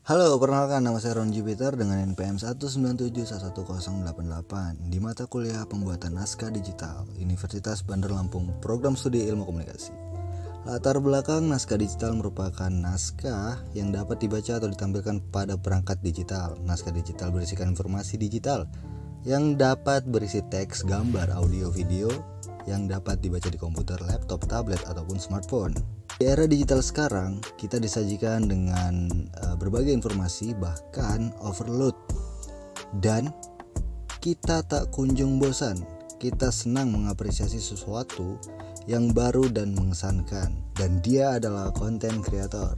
Halo, perkenalkan nama saya Ron Jupiter dengan NPM 197111088 di mata kuliah pembuatan naskah digital Universitas Bandar Lampung, program studi ilmu komunikasi. Latar belakang naskah digital merupakan naskah yang dapat dibaca atau ditampilkan pada perangkat digital. Naskah digital berisikan informasi digital yang dapat berisi teks, gambar, audio, video yang dapat dibaca di komputer, laptop, tablet, ataupun smartphone. Di era digital sekarang, kita disajikan dengan berbagai informasi, bahkan overload. Dan kita tak kunjung bosan. Kita senang mengapresiasi sesuatu yang baru dan mengesankan. Dan dia adalah konten kreator.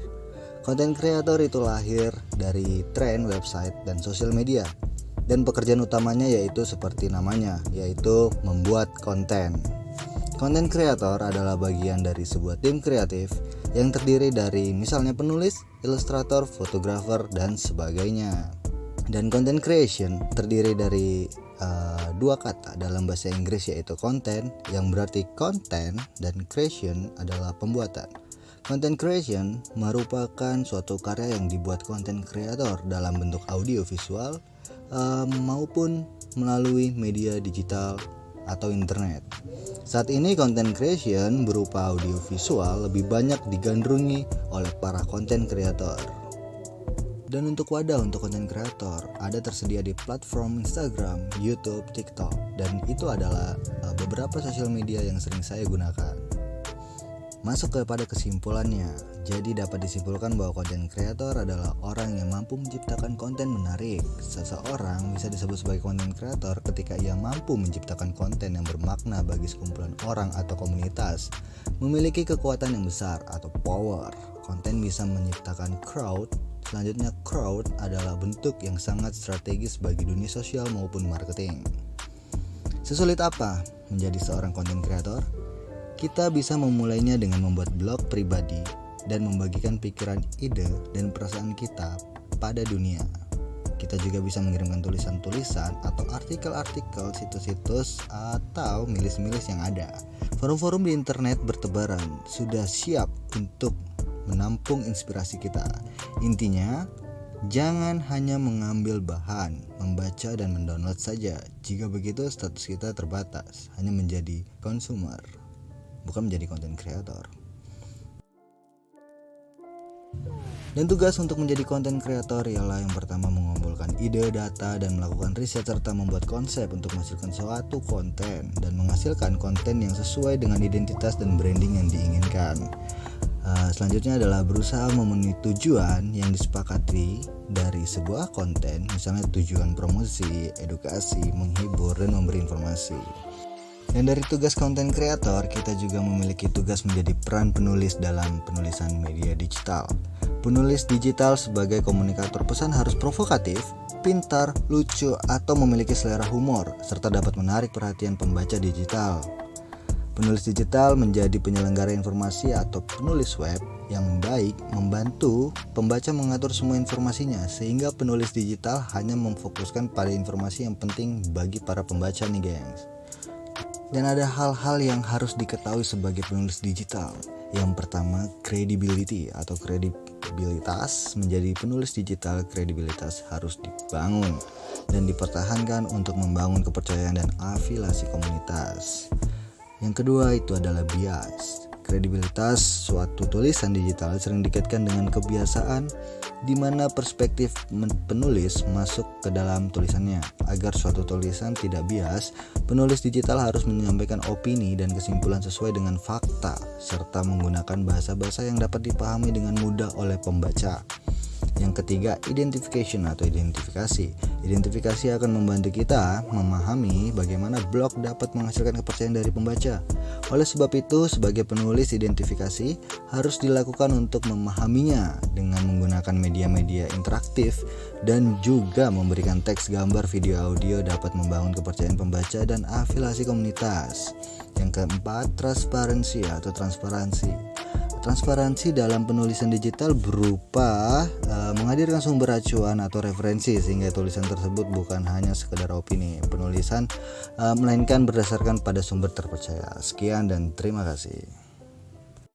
Konten kreator itu lahir dari tren website dan sosial media. Dan pekerjaan utamanya yaitu seperti namanya, yaitu membuat konten. Konten kreator adalah bagian dari sebuah tim kreatif yang terdiri dari misalnya penulis, ilustrator, fotografer, dan sebagainya. Dan content creation terdiri dari dua kata dalam bahasa Inggris, yaitu content yang berarti konten dan creation adalah pembuatan. Content creation merupakan suatu karya yang dibuat konten kreator dalam bentuk audio visual maupun melalui media digital atau internet. Saat ini content creation berupa audio visual lebih banyak digandrungi oleh para content creator. Dan untuk wadah untuk content creator ada tersedia di platform Instagram, YouTube, TikTok, dan itu adalah beberapa sosial media yang sering saya gunakan. Masuk kepada kesimpulannya, jadi dapat disimpulkan bahwa konten kreator adalah orang yang mampu menciptakan konten menarik. Seseorang bisa disebut sebagai konten kreator ketika ia mampu menciptakan konten yang bermakna bagi sekumpulan orang atau komunitas, memiliki kekuatan yang besar atau power. Konten bisa menciptakan crowd. Selanjutnya, crowd adalah bentuk yang sangat strategis bagi dunia sosial maupun marketing. Sesulit apa menjadi seorang konten kreator? Kita bisa memulainya dengan membuat blog pribadi dan membagikan pikiran, ide, dan perasaan kita pada dunia. Kita juga bisa mengirimkan tulisan-tulisan atau artikel-artikel, situs-situs, atau milis-milis yang ada. Forum-forum di internet bertebaran, sudah siap untuk menampung inspirasi kita. Intinya, jangan hanya mengambil bahan, membaca dan mendownload saja. Jika begitu, status kita terbatas, hanya menjadi konsumer, bukan menjadi konten kreator. Dan tugas untuk menjadi konten kreator ialah yang pertama mengumpulkan ide, data, dan melakukan riset serta membuat konsep untuk menghasilkan suatu konten dan menghasilkan konten yang sesuai dengan identitas dan branding yang diinginkan. Selanjutnya adalah berusaha memenuhi tujuan yang disepakati dari sebuah konten, misalnya tujuan promosi, edukasi, menghibur, dan memberi informasi. Dan dari tugas konten kreator, kita juga memiliki tugas menjadi peran penulis dalam penulisan media digital. Penulis digital sebagai komunikator pesan harus provokatif, pintar, lucu, atau memiliki selera humor, serta dapat menarik perhatian pembaca digital. Penulis digital menjadi penyelenggara informasi atau penulis web yang baik, membantu pembaca mengatur semua informasinya, sehingga penulis digital hanya memfokuskan pada informasi yang penting bagi para pembaca nih gengs. Dan ada hal-hal yang harus diketahui sebagai penulis digital. Yang pertama, credibility atau kredibilitas. Menjadi penulis digital, kredibilitas harus dibangun dan dipertahankan untuk membangun kepercayaan dan afiliasi komunitas. Yang kedua itu adalah bias. Kredibilitas suatu tulisan digital sering dikaitkan dengan kebiasaan di mana perspektif penulis masuk ke dalam tulisannya. Agar suatu tulisan tidak bias, penulis digital harus menyampaikan opini dan kesimpulan sesuai dengan fakta serta menggunakan bahasa-bahasa yang dapat dipahami dengan mudah oleh pembaca. Yang ketiga, identification atau identifikasi. Identifikasi akan membantu kita memahami bagaimana blog dapat menghasilkan kepercayaan dari pembaca. Oleh sebab itu, sebagai penulis, identifikasi harus dilakukan untuk memahaminya dengan menggunakan media-media interaktif dan juga memberikan teks, gambar, video, audio dapat membangun kepercayaan pembaca dan afiliasi komunitas. Yang keempat, transparansi atau transparansi. Transparansi dalam penulisan digital berupa menghadirkan sumber acuan atau referensi sehingga tulisan tersebut bukan hanya sekedar opini penulisan melainkan berdasarkan pada sumber terpercaya. Sekian dan terima kasih.